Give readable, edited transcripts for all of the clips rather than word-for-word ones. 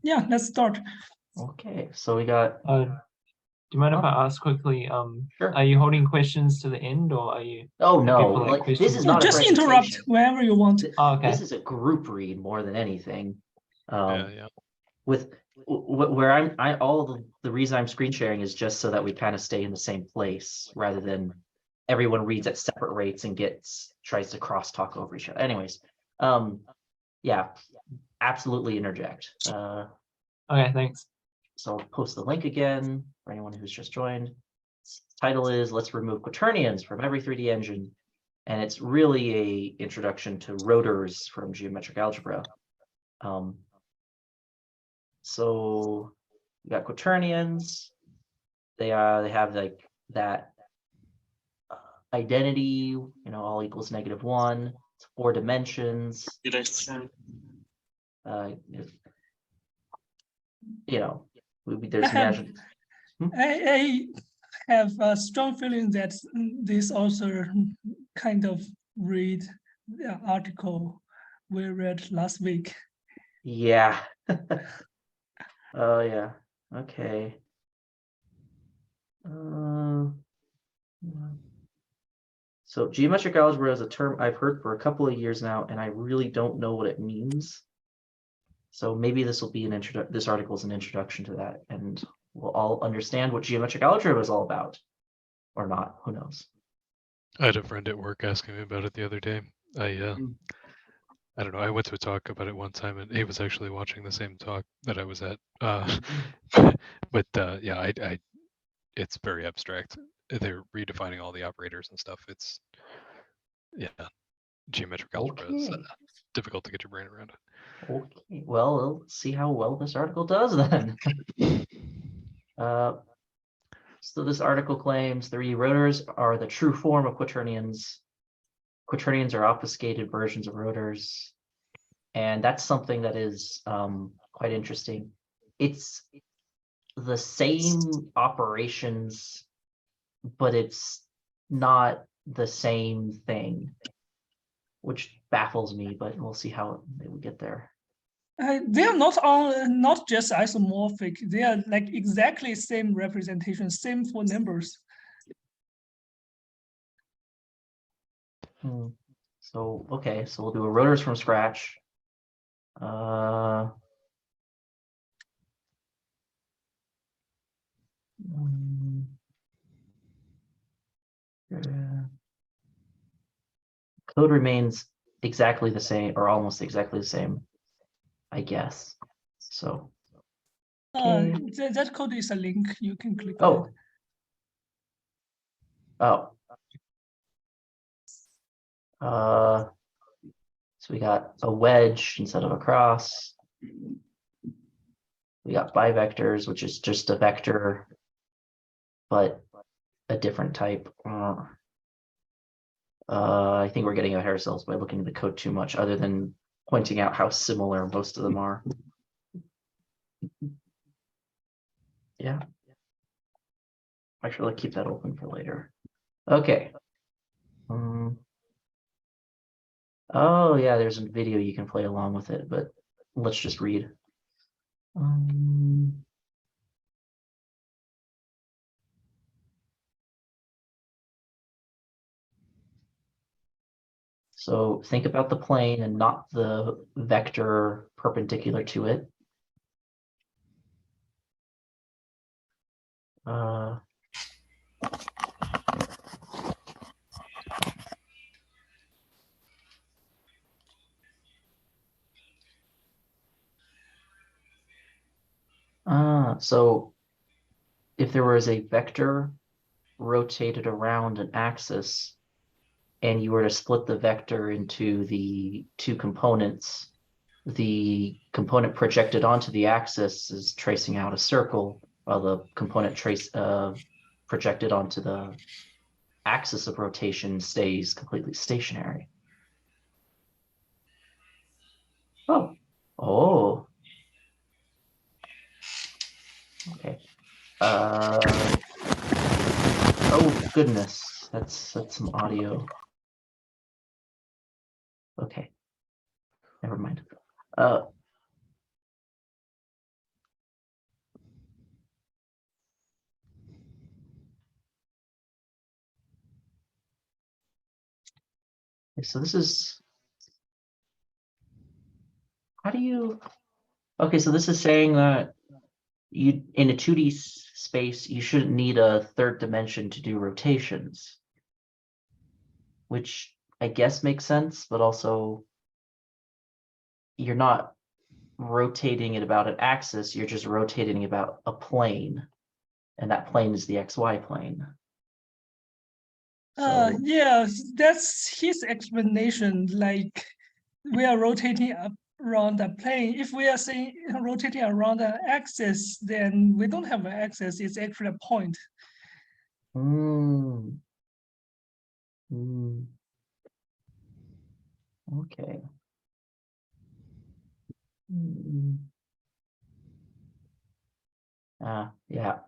Yeah, let's start. Okay, so we got. Do you mind if I ask quickly? Sure. Are you holding questions to the end, or are you? Oh no! people like Like this questions? is not a Just presentation. interrupt wherever you want. Oh, okay. This is a group read more than anything. Yeah. With where all the reason I'm screen sharing is just so that we kind of stay in the same place rather than everyone reads at separate rates and tries to crosstalk over each other. Anyways, yeah, absolutely interject. Okay, thanks. So I'll post the link again for anyone who's just joined. Title is Let's Remove Quaternions from Every 3D Engine. And it's really a introduction to rotors from geometric algebra. So we got Quaternions. They have like that identity, all equals -1. It's 4 dimensions. There's imagine. I have a strong feeling that this author kind of read the article we read last week. Yeah. Oh yeah. Okay. So geometric algebra is a term I've heard for a couple of years now, and I really don't know what it means. So maybe this will be this article is an introduction to that, and we'll all understand what geometric algebra is all about, or not. Who knows? I had a friend at work asking me about it the other day. I don't know. I went to a talk about it one time, and he was actually watching the same talk that I was at. But yeah, it's very abstract. They're redefining all the operators and stuff. It's geometric algebra is difficult to get your brain around it. Okay, well, we'll see how well this article does then. So this article claims 3D rotors are the true form of quaternions. Quaternions are obfuscated versions of rotors. And that's something that is quite interesting. It's the same operations, but it's not the same thing, which baffles me, but we'll see how we get there. They are not just isomorphic. They are like exactly same representation, same for numbers. So okay, so we'll do a rotors from scratch. Code remains exactly the same, or almost exactly the same, I guess. So that code is a link. You can click on it. So we got a wedge instead of a cross. We got bivectors, which is just a vector, but a different type. I think we're getting ahead of ourselves by looking at the code too much, other than pointing out how similar most of them are. Yeah. Actually, I'll keep that open for later. Okay. Oh yeah, there's a video you can play along with it, but let's just read. So think about the plane and not the vector perpendicular to it. So if there was a vector rotated around an axis, and you were to split the vector into the 2 components, the component projected onto the axis is tracing out a circle, while the component projected onto the axis of rotation stays completely stationary. Oh. Okay. Oh goodness, that's some audio. Okay. Never mind. So this is, how do you, okay, so this is saying that you, in a 2D space, you shouldn't need a third dimension to do rotations, which I guess makes sense, but also you're not rotating it about an axis, you're just rotating about a plane, and that plane is the XY plane. So, Yeah, that's his explanation. Like we are rotating around the plane. If we are saying rotating around the axis, then we don't have an axis. It's actually a point. mm, mm, okay. Mm, yeah.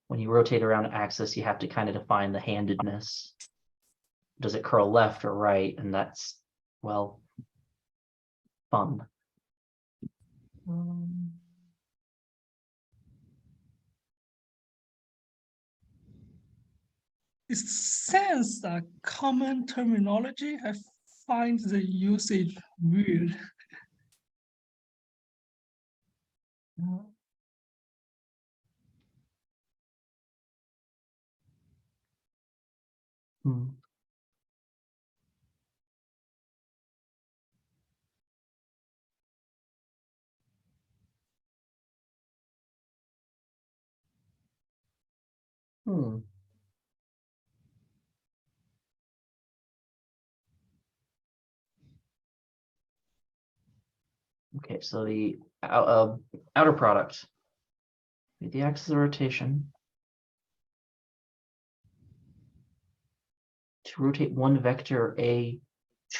When you rotate around an axis, you have to kind of define the handedness. Does it curl left or right? And that's, well, fun. It sounds a common terminology. I find the usage weird. Hmm. Hmm. Okay, so the outer product, the axis of rotation, to rotate one vector A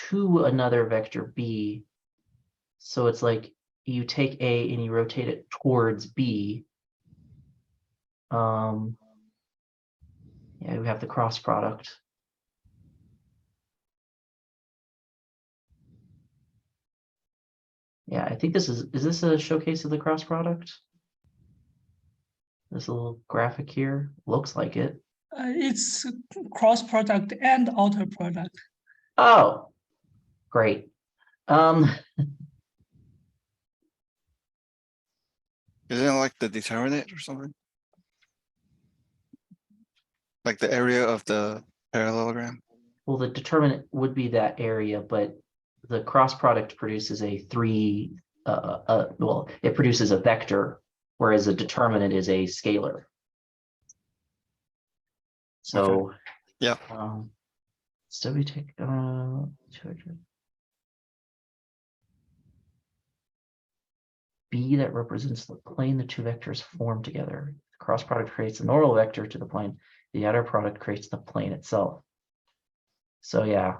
to another vector B. So it's like you take A and you rotate it towards B. Yeah, we have the cross product. Yeah, I think this is this a showcase of the cross product? This little graphic here looks like it. It's cross product and outer product. Oh, great. Isn't it like the determinant or something? Like the area of the parallelogram? Well, the determinant would be that area, but the cross product produces a well, it produces a vector, whereas a determinant is a scalar. So, Yeah. So we take 200. B that represents the plane the two vectors form together. The cross product creates a normal vector to the plane. The outer product creates the plane itself. So yeah,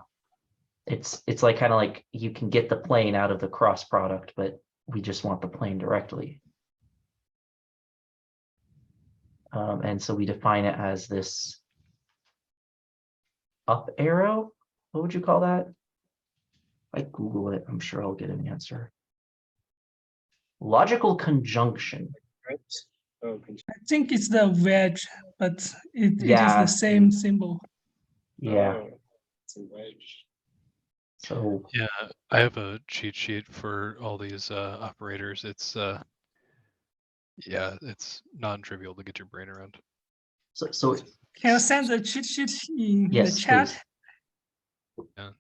it's like kind of like you can get the plane out of the cross product, but we just want the plane directly. And so we define it as this up arrow. What would you call that? If I Google it, I'm sure I'll get an answer. Logical conjunction. I think it's the wedge, but it is Yeah. the same symbol. Yeah. It's a wedge. So Yeah, I have a cheat sheet for all these operators. It's yeah, it's non-trivial to get your brain around. so Can you send the cheat sheet in the yes, chat? please. Yeah,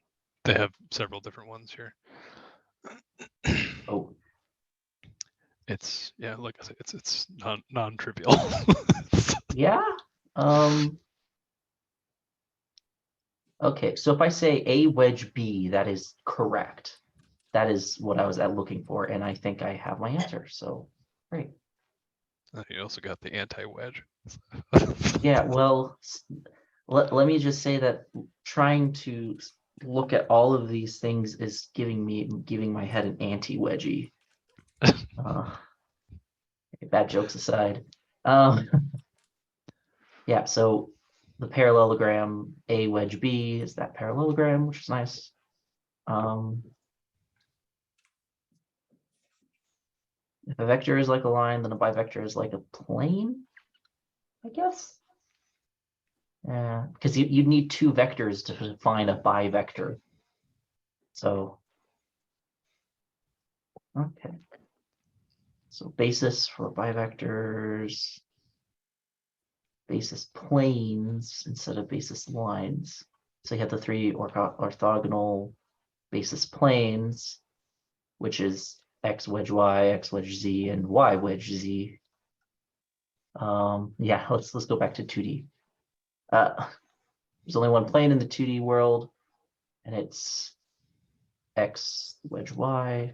they have several different ones here. Oh, It's yeah, like I said, it's non-trivial. yeah. Okay, so if I say A wedge B, that is correct. That is what I was looking for, and I think I have my answer. So great. You also got the anti-wedge. Yeah, well, let me just say that trying to look at all of these things is giving my head an anti-wedgie. Bad jokes aside. Yeah, so the parallelogram A wedge B is that parallelogram, which is nice. If a vector is like a line, then a bivector is like a plane, I guess. Yeah, because you need two vectors to find a bivector. So, okay. So basis for bivectors, basis planes instead of basis lines. So you have the three orthogonal basis planes, which is x wedge y, x wedge z, and y wedge z. Yeah, let's go back to 2D. There's only one plane in the 2D world, and it's x wedge y.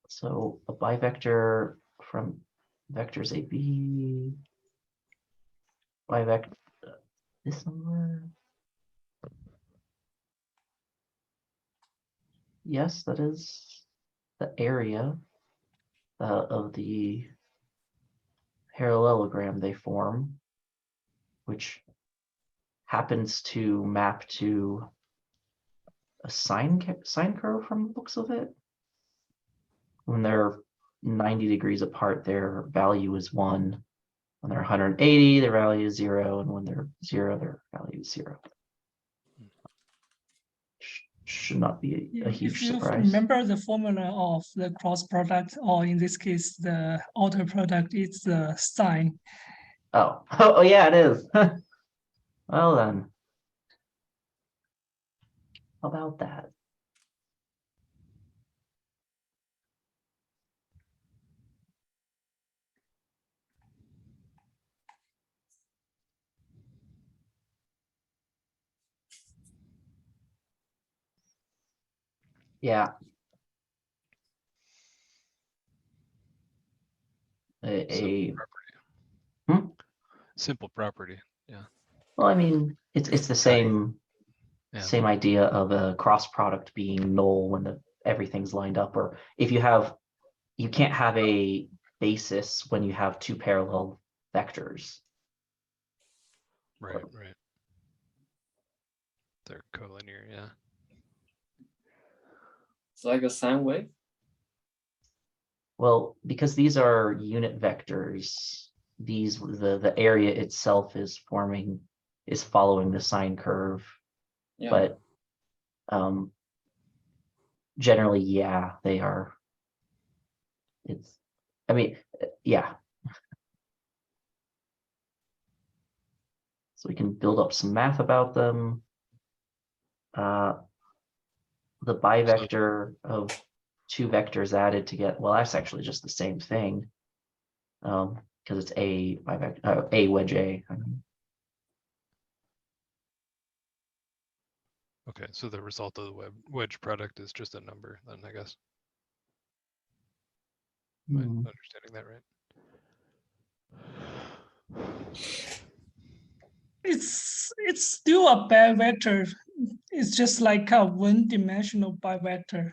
So a bivector from vectors AB, bivector, this number. Yes, that is the area of the parallelogram they form, which happens to map to a sine curve from the looks of it. When they're 90 degrees apart, their value is 1. When they're 180, their value is 0. And when they're 0, their value is 0. Should not be a huge If you surprise. remember the formula of the cross product, or in this case, the outer product, it's the sine. Oh, yeah, it is. Well then, how about that? Yeah. Simple property. Yeah. Well, I mean, it's the same Yeah. same idea of a cross product being null when everything's lined up, or if you can't have a basis when you have two parallel vectors. Right. They're collinear. Yeah. It's like a sine wave. Well, because these are unit vectors, the area itself is following the sine curve. Yeah. But generally, yeah, they are. Yeah. So we can build up some math about them. The bivector of two vectors added to get, well, that's actually just the same thing. Because it's a bivector, a wedge A. I mean. Okay, so the result of the wedge product is just a number, then I guess. Am I understanding that right? It's still a bivector. It's just like a one-dimensional bivector.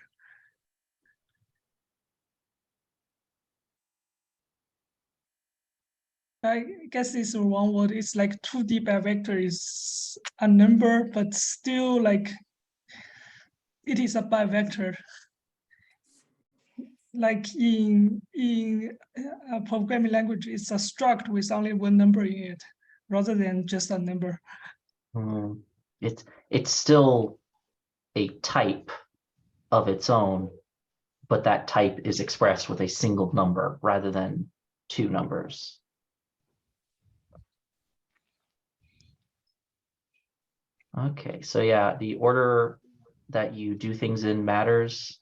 I guess it's one word. It's like 2D bivector is a number, but still like it is a bivector. Like in a programming language, it's a struct with only one number in it, rather than just a number. It's still a type of its own, but that type is expressed with a single number rather than two numbers. Okay, so yeah, the order that you do things in matters.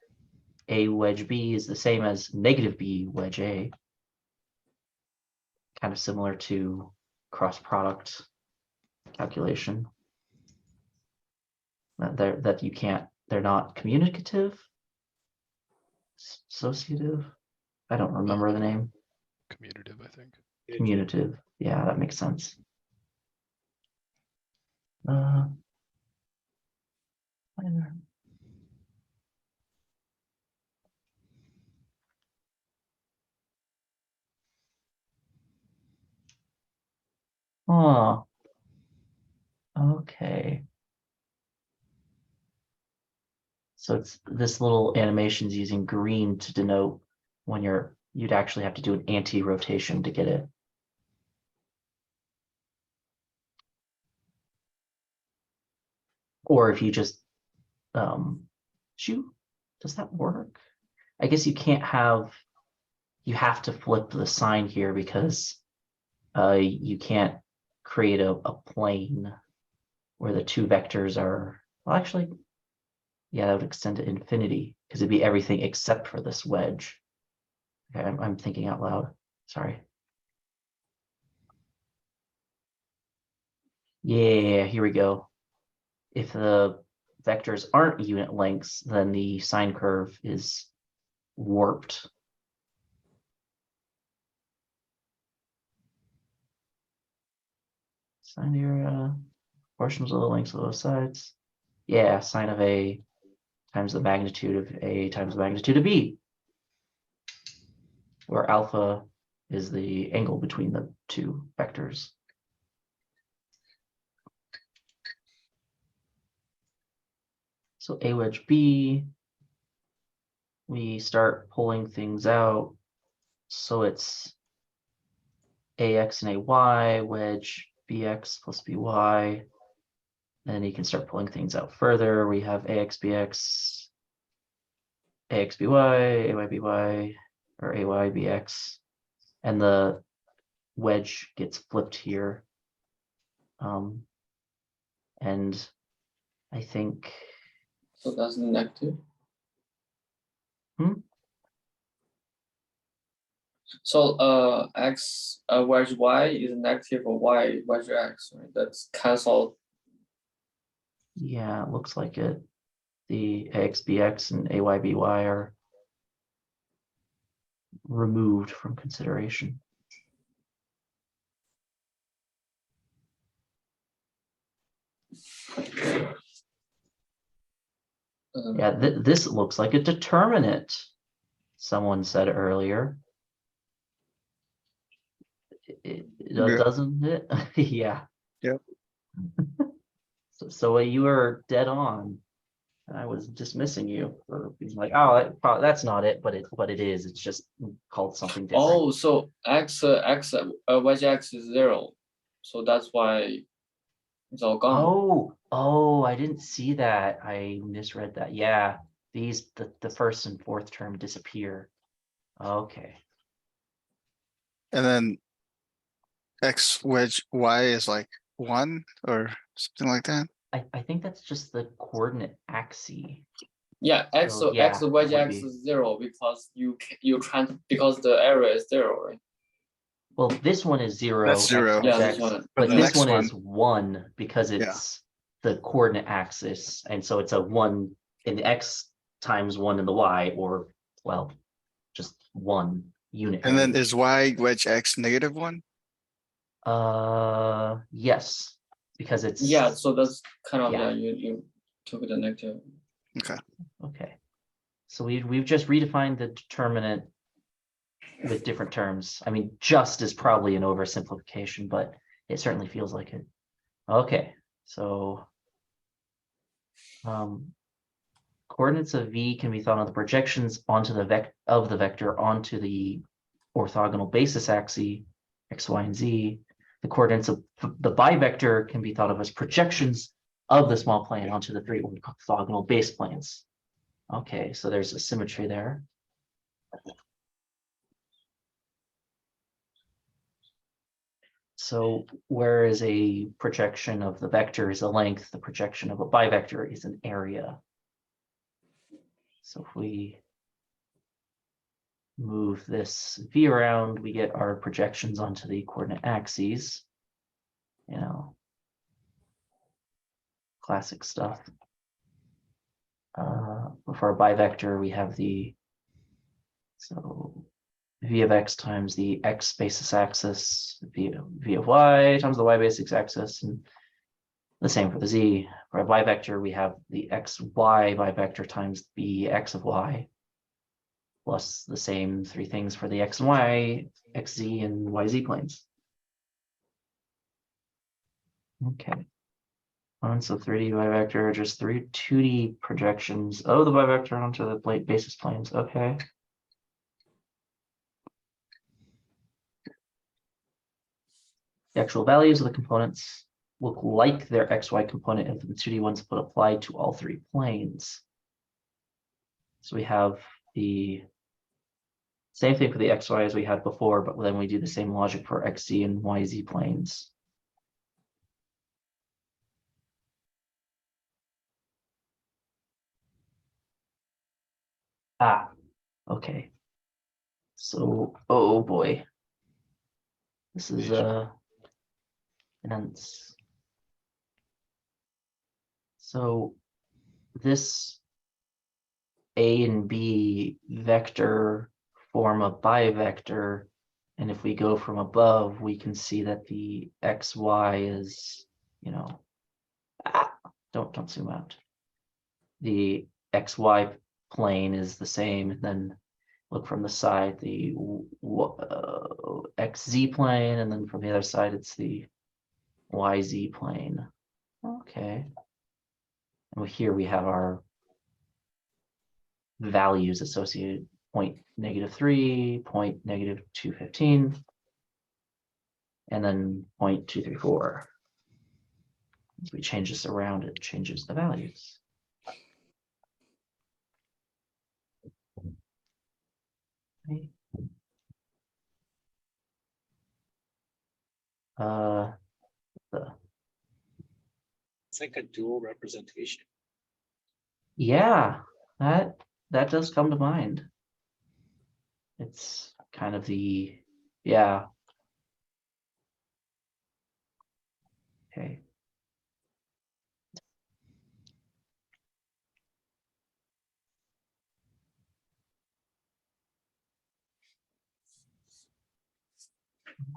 A wedge B is the same as negative B wedge A. Kind of similar to cross product calculation. That you can't, they're not communicative, associative. I don't remember the name. Commutative, I think. Commutative. Yeah, that makes sense. Oh, okay. So it's this little animation's using green to denote when you're you'd actually have to do an anti-rotation to get it. Or if you just shoot, does that work? I guess you can't have, you have to flip the sign here because you can't create a plane where the two vectors are, well, actually, yeah, that would extend to infinity because it'd be everything except for this wedge. Okay, I'm thinking out loud, sorry. Yeah, here we go. If the vectors aren't unit lengths, then the sine curve is warped. Sine here, portions of the lengths of those sides. Yeah, sine of A times the magnitude of A times the magnitude of B, where alpha is the angle between the two vectors. So A wedge B, we start pulling things out. So it's AX and AY, wedge BX plus BY. And you can start pulling things out further. We have AX BX, AX BY, AY BY, or AY BX. And the wedge gets flipped here. And I think. So that's negative. So x wedge y is negative for y wedge x, right? That's cancelled. Yeah, it looks like it. The AXBX and AYBY are removed from consideration. Yeah, this looks like a determinant, someone said earlier. Yeah. Doesn't it? Yeah. Yep. So you were dead on. I was dismissing you for being like, oh, that's not it, but it is. It's just called something different. Oh, so wedge x is 0, so that's why it's all gone. Oh, I didn't see that. I misread that. Yeah, the first and fourth term disappear. Okay. And then X wedge Y is like 1 or something like that. I think that's just the coordinate axis. Yeah, So, yeah, x wedge it would x be. is 0 because you trying because the area is 0, right? Well, this one is 0. That's 0. Yeah, X, this one. But but the this next one one- is 1 because it's the coordinate axis, and so it's a 1 in the x times 1 in the y, or well, just 1 unit. And then is Y wedge X -1? Yes, because it's Yeah, so that's kind of Yeah. you took the negative. okay. So we've just redefined the determinant with different terms. I mean, just is probably an oversimplification, but it certainly feels like it. Okay, so coordinates of V can be thought of the projections onto the vector onto the orthogonal basis axes, X, Y, and Z. The coordinates of the bivector can be thought of as projections of the small plane onto the 3 orthogonal base planes. Okay, so there's a symmetry there. So whereas a projection of the vector is a length, the projection of a bivector is an area. So if we move this V around, we get our projections onto the coordinate axes. You know, classic stuff. For our bivector, we have so V of X times the X basis axis, V of Y times the Y basis axis, and the same for the Z. For a bivector, we have the XY bivector times the X of Y, plus the same 3 things for the X and Y, XZ, and YZ planes. Okay. So 3D bivector, just 2D projections of the bivector onto the basis planes. Okay. The actual values of the components look like their XY component if the 2D ones but applied to all three planes. So we have the same thing for the XY as we had before, but then we do the same logic for XZ and YZ planes. Ah, okay. So, oh boy. This is immense. So this A and B vector form a bivector, and if we go from above, we can see that the XY is, you know, don't zoom out. The XY plane is the same, and then look from the side, the XZ plane, and then from the other side, it's the YZ plane. Okay. And here we have our values associated, point -3, point -215, and then 0.234. As we change this around, it changes the values. Okay. It's like a dual representation. Yeah, that does come to mind. It's kind of the, yeah. Okay.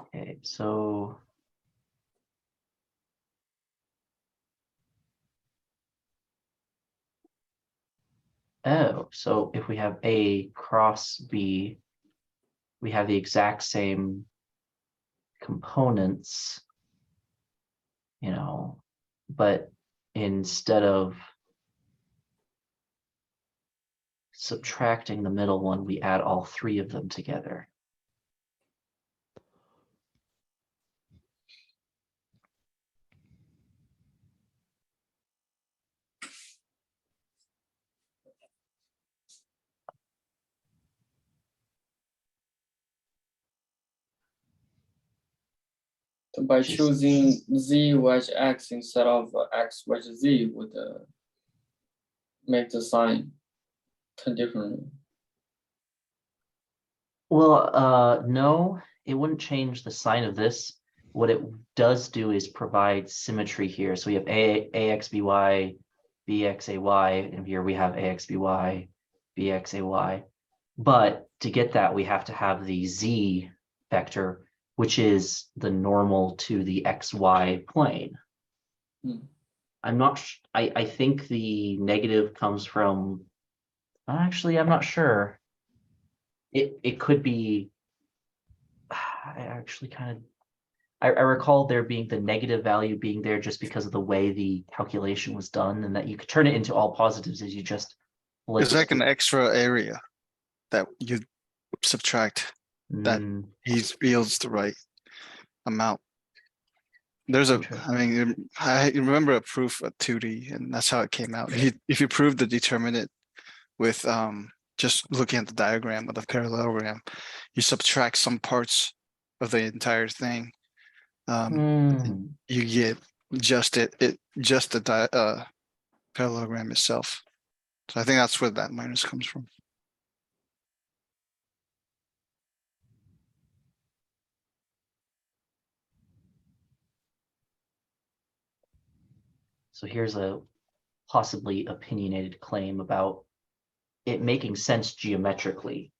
Okay, so oh, so if we have A cross B, we have the exact same components, you know, but instead of subtracting the middle one, we add all three of them together. By choosing Z wedge X instead of X wedge Z would make the sign turn differently. Well, no, it wouldn't change the sign of this. What it does do is provide symmetry here. So we have AXBY, BXAY, and here we have AXBY, BXAY. But to get that, we have to have the Z vector, which is the normal to the XY plane. I'm not, I think the negative comes from, actually, I'm not sure. It could be, I actually kind of, I recall there being the negative value being there just because of the way the calculation was done, and that you could turn it into all positives as you just flip It's like it. an extra area that you subtract that he feels the right amount. There's a, I mean, I remember a proof of 2D, and that's how it came out. If you prove the determinant with just looking at the diagram of the parallelogram, you subtract some parts of the entire thing. You get just just the parallelogram itself. So I think that's where that minus comes from. So here's a possibly opinionated claim about it making sense geometrically.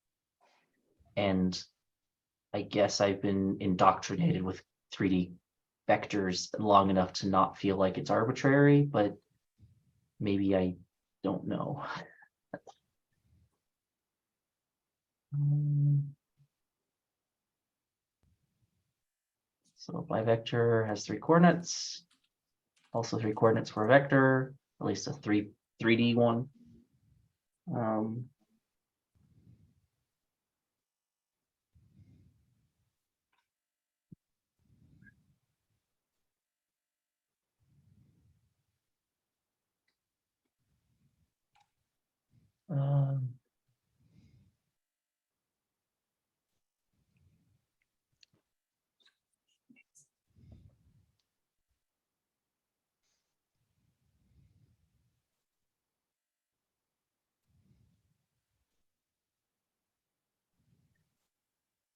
And I guess I've been indoctrinated with 3D vectors long enough to not feel like it's arbitrary, but maybe I don't know. So bivector has 3 coordinates, also 3 coordinates for a vector, at least a 3D one.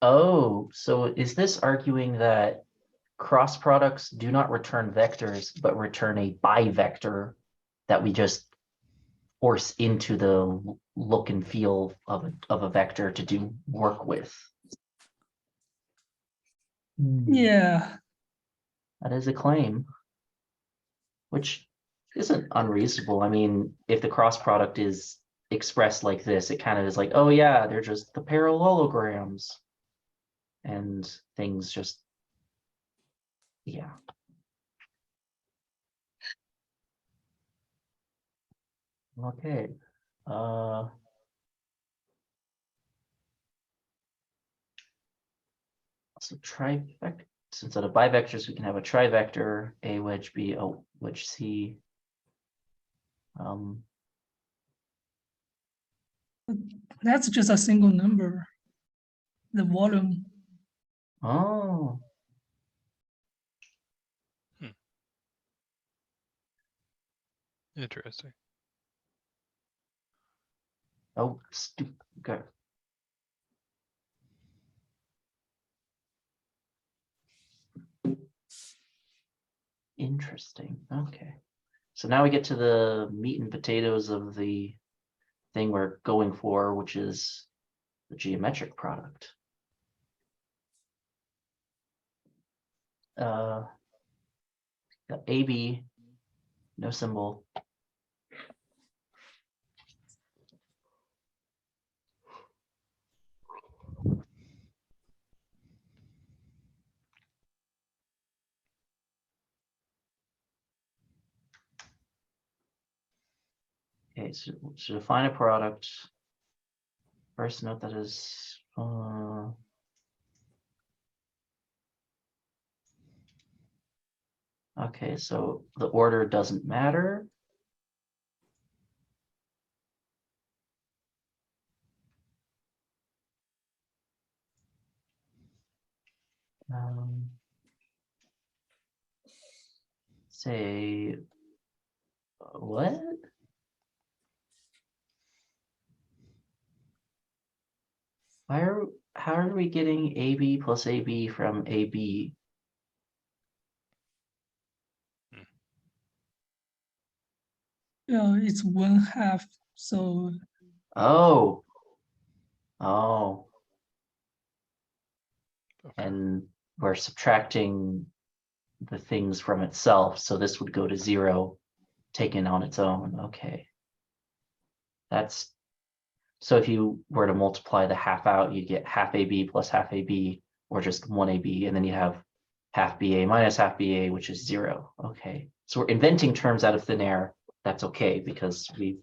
Oh, so is this arguing that cross products do not return vectors, but return a bivector that we just force into the look and feel of a vector to do work with? Yeah, That is a claim, which isn't unreasonable. I mean, if the cross product is expressed like this, it kind of is like, oh yeah, they're just the parallelograms. And things just, yeah. Okay. So trivector, so instead of bivectors, we can have a trivector, A wedge B, A wedge C. that's just a single number. The volume. Oh, Interesting. oh, stupid. Okay. Interesting. Okay. So now we get to the meat and potatoes of the thing we're going for, which is the geometric product. The AB, no symbol. Okay, so to define a product, first note that is okay, so the order doesn't matter. Say what? How are we getting AB plus AB from AB? It's 1/2. So Oh, Okay. and we're subtracting the things from itself. So this would go to 0, taken on its own. Okay. That's so if you were to multiply the half out, you'd get half AB plus half AB, or just 1 AB, and then you have half BA minus half BA, which is 0. Okay. So we're inventing terms out of thin air. That's okay because the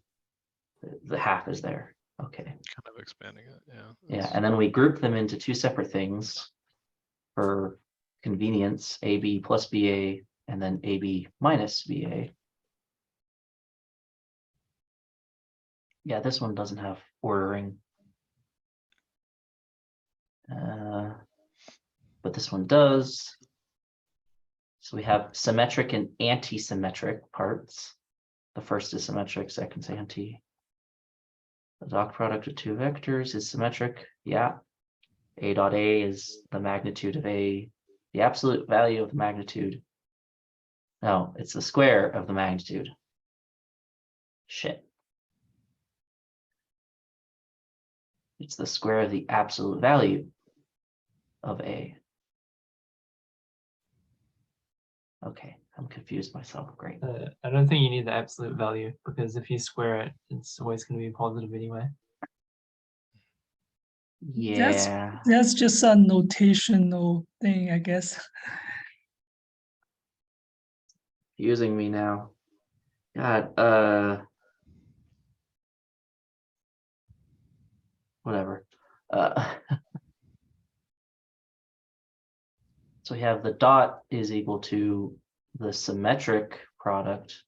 half is there. Okay. Kind of expanding it. Yeah. Yeah, and then we group them into 2 separate things for convenience, AB plus BA, and then AB minus BA. Yeah, this one doesn't have ordering. But this one does. So we have symmetric and anti-symmetric parts. The first is symmetric, second is anti. The dot product of 2 vectors is symmetric. Yeah. A dot A is the magnitude of A, the absolute value of the magnitude. No, it's the square of the magnitude. Shit. It's the square of the absolute value of A. Okay, I'm confused myself. Great. I don't think you need the absolute value because if you square it, it's always going to be positive anyway. Yeah. that's just a notational thing, I guess. Using me now. God, whatever. So we have the dot is equal to the symmetric product,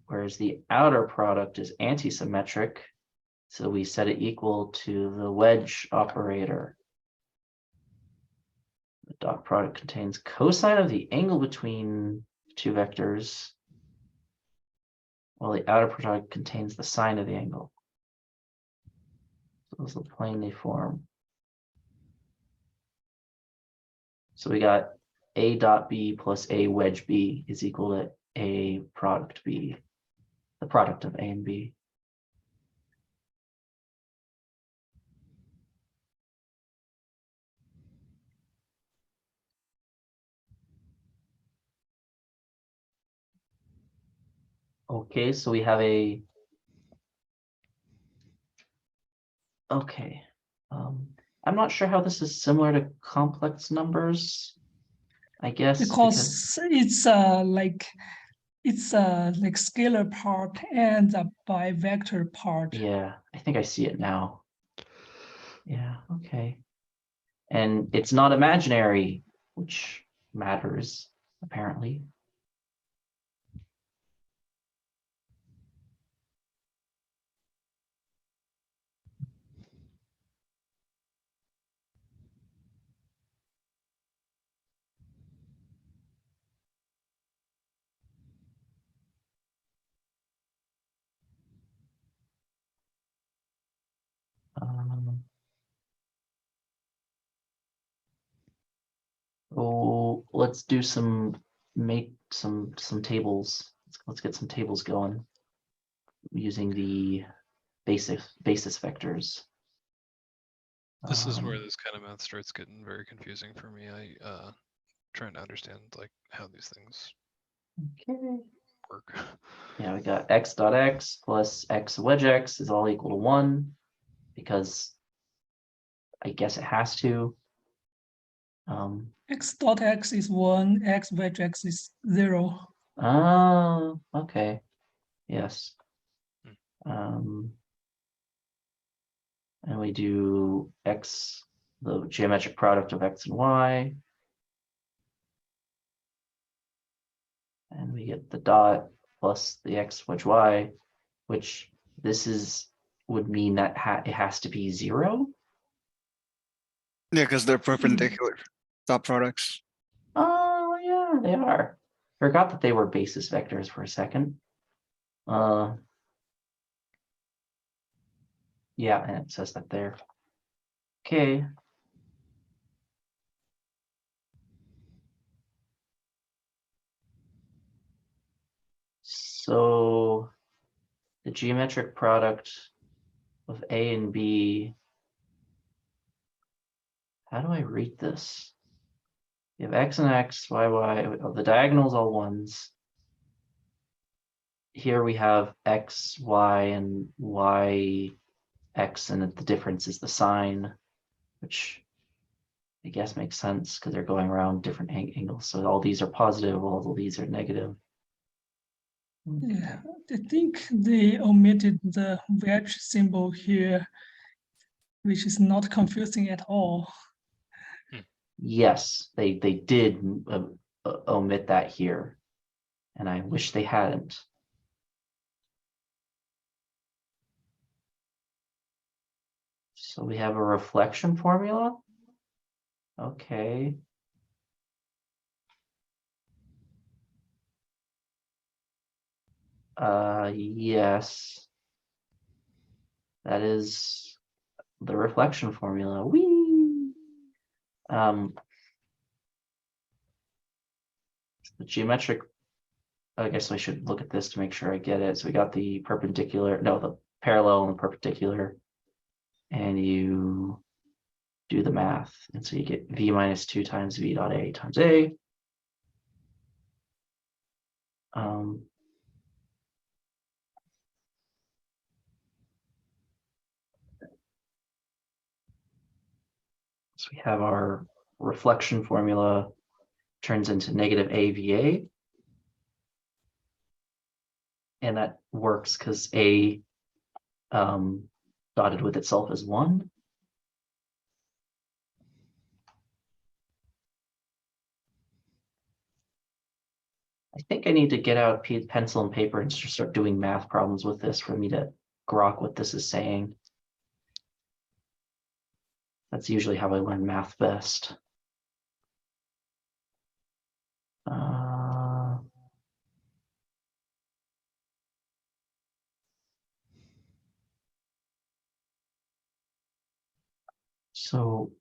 whereas the outer product is anti-symmetric. So we set it equal to the wedge operator. The dot product contains cosine of the angle between two vectors, while the outer product contains the sine of the angle. So this is the plane they form. So we got A dot B plus A wedge B is equal to A product B, the product of A and B. Okay, so we have a, okay. I'm not sure how this is similar to complex numbers. I guess Because it's like scalar part and a bivector part. yeah, I think I see it now. Yeah, okay. And it's not imaginary, which matters, apparently. Oh, let's do make some tables. Let's get some tables going using the basis vectors. This is where this kind of math starts getting very confusing for me. Trying to understand like how these things Okay. work. Yeah, we got x dot x plus x wedge x is all equal to 1 because I guess it has to. X dot x is 1, x wedge x is 0. Oh, okay. Yes. Hmm. And we do x, the geometric product of x and y. And we get the dot plus the x wedge y, which would mean that it has to be 0. Yeah, because they're perpendicular dot products. Oh yeah, they are. Forgot that they were basis vectors for a second. Yeah, and it says that there. Okay. So the geometric product of A and B, how do I read this? You have x and x, y, y, oh, the diagonals all ones. Here we have x, y, and y, x, and the difference is the sign, which I guess makes sense because they're going around different angles. So all these are positive, all of these are negative. Yeah, I think they omitted the wedge symbol here, which is not confusing at all. Yes, they did omit that here, and I wish they hadn't. So we have a reflection formula. Okay. Yes. That is the reflection formula. Whee! The geometric, I guess I should look at this to make sure I get it. So we got the perpendicular, no, the parallel and the perpendicular, and you do the math. And so you get v minus 2 times v dot a times a. So we have our reflection formula turns into negative AVA. And that works because A dotted with itself is 1. I think I need to get out pencil and paper and just start doing math problems with this for me to grok what this is saying. That's usually how I learn math best. So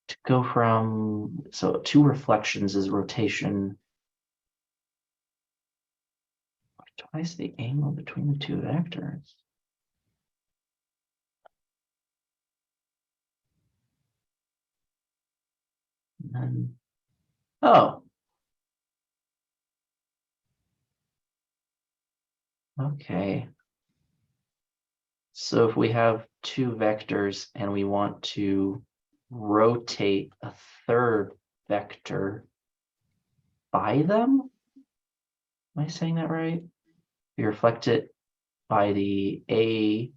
to go from, so two reflections is rotation. Twice the angle between the two vectors. And then, oh. Okay. So if we have two vectors and we want to rotate a third vector by them, am I saying that right? We reflect it by the A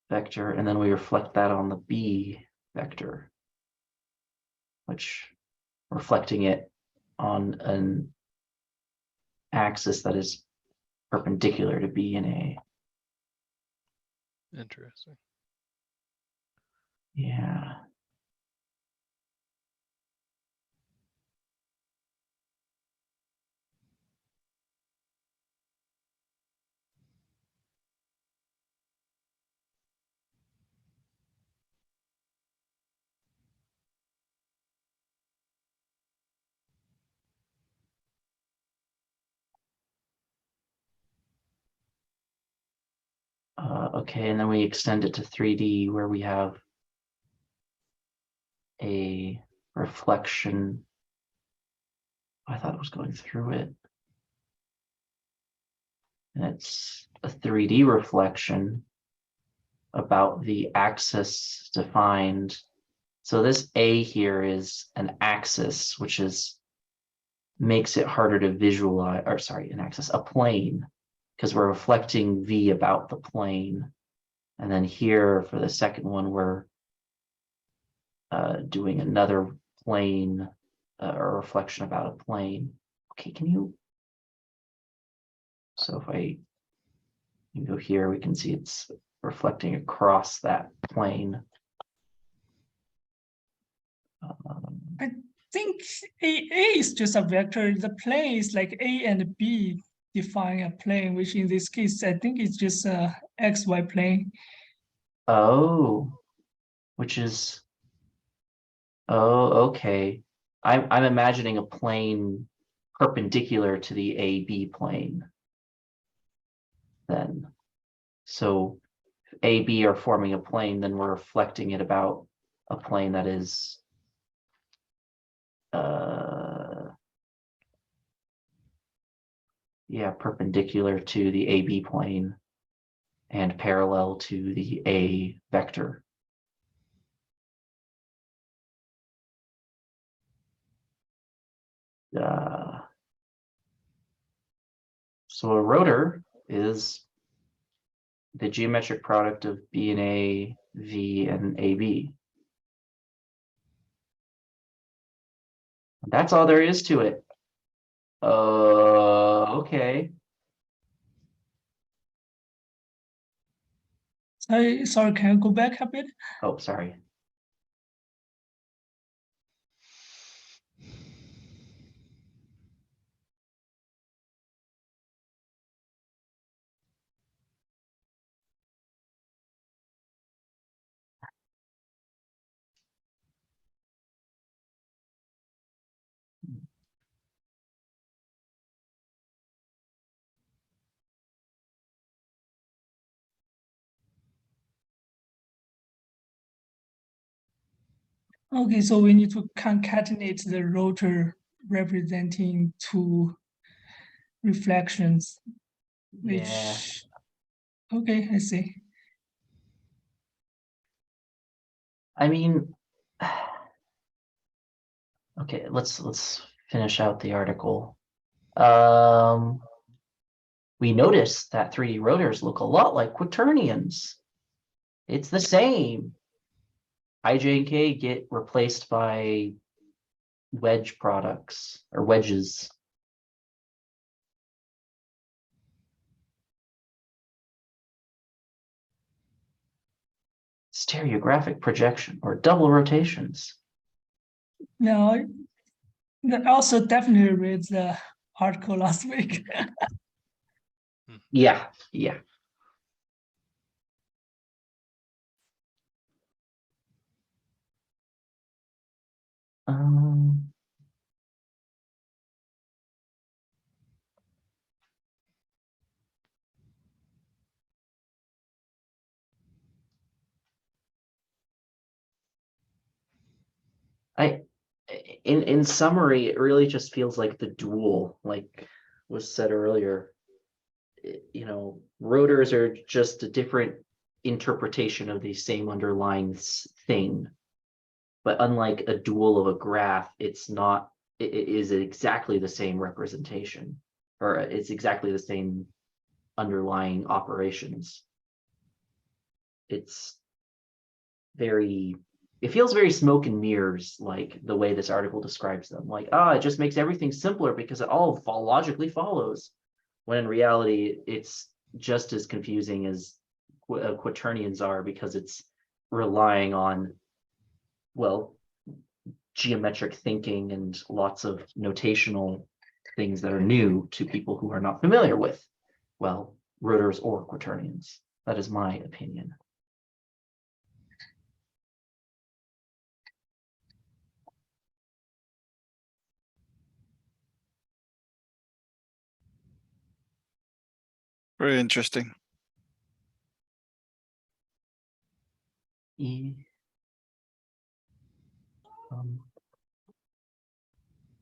vector, and then we reflect that on the B vector, which reflecting it on an axis that is perpendicular to B and A. Interesting. Yeah. Okay, and then we extend it to 3D where we have a reflection. I thought it was going through it. And it's a 3D reflection about the axis defined. So this A here is an axis, which makes it harder to visualize, or sorry, an axis, a plane, because we're reflecting V about the plane. And then here for the second one, we're doing another plane, or reflection about a plane. Okay, can you? So if I go here, we can see it's reflecting across that plane. I think A is just a vector. The plane is like A and B define a plane, which in this case, I think it's just a XY plane. Oh, which is, oh, okay. I'm imagining a plane perpendicular to the AB plane then. So if AB are forming a plane, then we're reflecting it about a plane that is yeah, perpendicular to the AB plane and parallel to the A vector. So a rotor is the geometric product of B and A, V and AB. That's all there is to it. Okay. Sorry, can I go back a bit? Oh, sorry. Okay, so we need to concatenate the rotor representing two reflections, which, Yeah. okay, I see. I mean, okay, let's finish out the article. We notice that 3D rotors look a lot like Quaternions. It's the same. IJ and K get replaced by wedge products or wedges. stereographic projection or double rotations. Now, I also definitely read the article last week. Yeah, yeah. Um, in summary, it really just feels like the dual, like was said earlier. You know, rotors are just a different interpretation of the same underlying thing. But unlike a dual of a graph, it's not, it is exactly the same representation, or it's exactly the same underlying operations. It's very, it feels very smoke and mirrors, like the way this article describes them. Like, it just makes everything simpler because it all logically follows. When in reality, it's just as confusing as quaternions are, because it's relying on, well, geometric thinking and lots of notational things that are new to people who are not familiar with, well, rotors or quaternions. That is my opinion. Very interesting.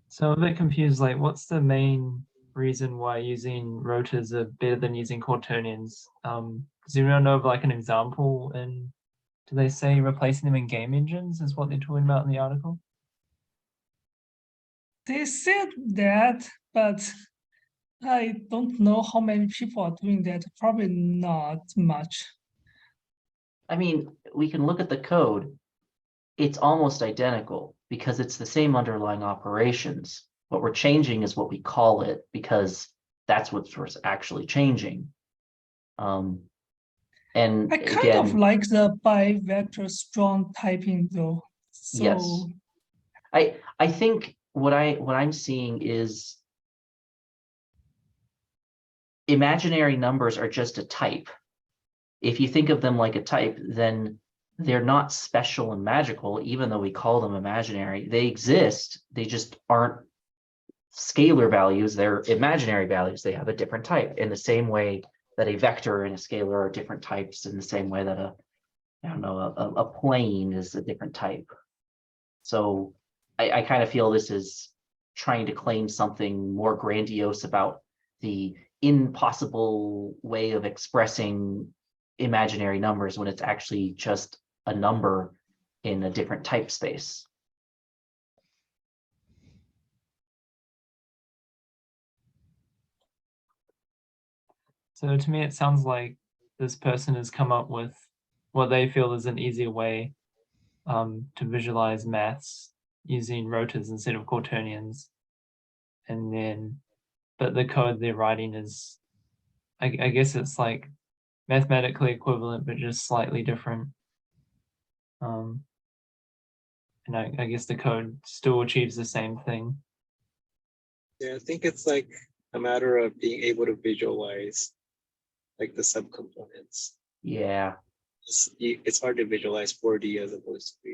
So I'm a bit confused, like what's the main reason why using rotors are better than using quaternions? Does anyone know of like an example, and do they say replacing them in game engines is what they're talking about in the article? They said that, but I don't know how many people are doing that. Probably not much. I mean, we can look at the code. It's almost identical because it's the same underlying operations. What we're changing is what we call it, because that's what's actually changing. And I kind of again, like the bi-vector strong typing though. So yes, I think what I'm seeing is imaginary numbers are just a type. If you think of them like a type, then they're not special and magical, even though we call them imaginary. They exist, they just aren't scalar values, they're imaginary values. They have a different type, in the same way that a vector and a scalar are different types, in the same way that a plane is a different type. So I kind of feel this is trying to claim something more grandiose about the impossible way of expressing imaginary numbers, when it's actually just a number in a different type space. So to me, it sounds like this person has come up with what they feel is an easier way to visualize maths using rotors instead of quaternions. And then, but the code they're writing is, I guess it's like mathematically equivalent, but just slightly different. And I guess the code still achieves the same thing. Yeah, I think it's like a matter of being able to visualize like the subcomponents. Yeah, It's hard to visualize 4D as opposed to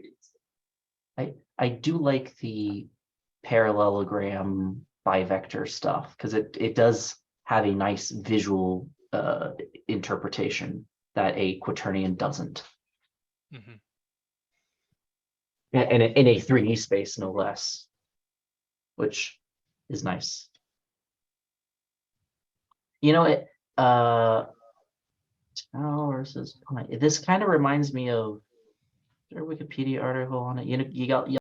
3D. I do like the parallelogram bivector stuff, because it does have a nice visual interpretation that a quaternion doesn't. Mhm. In a 3D space, no less, which is nice. You know, versus this kind of reminds me of, is there a Wikipedia article on it? You know, you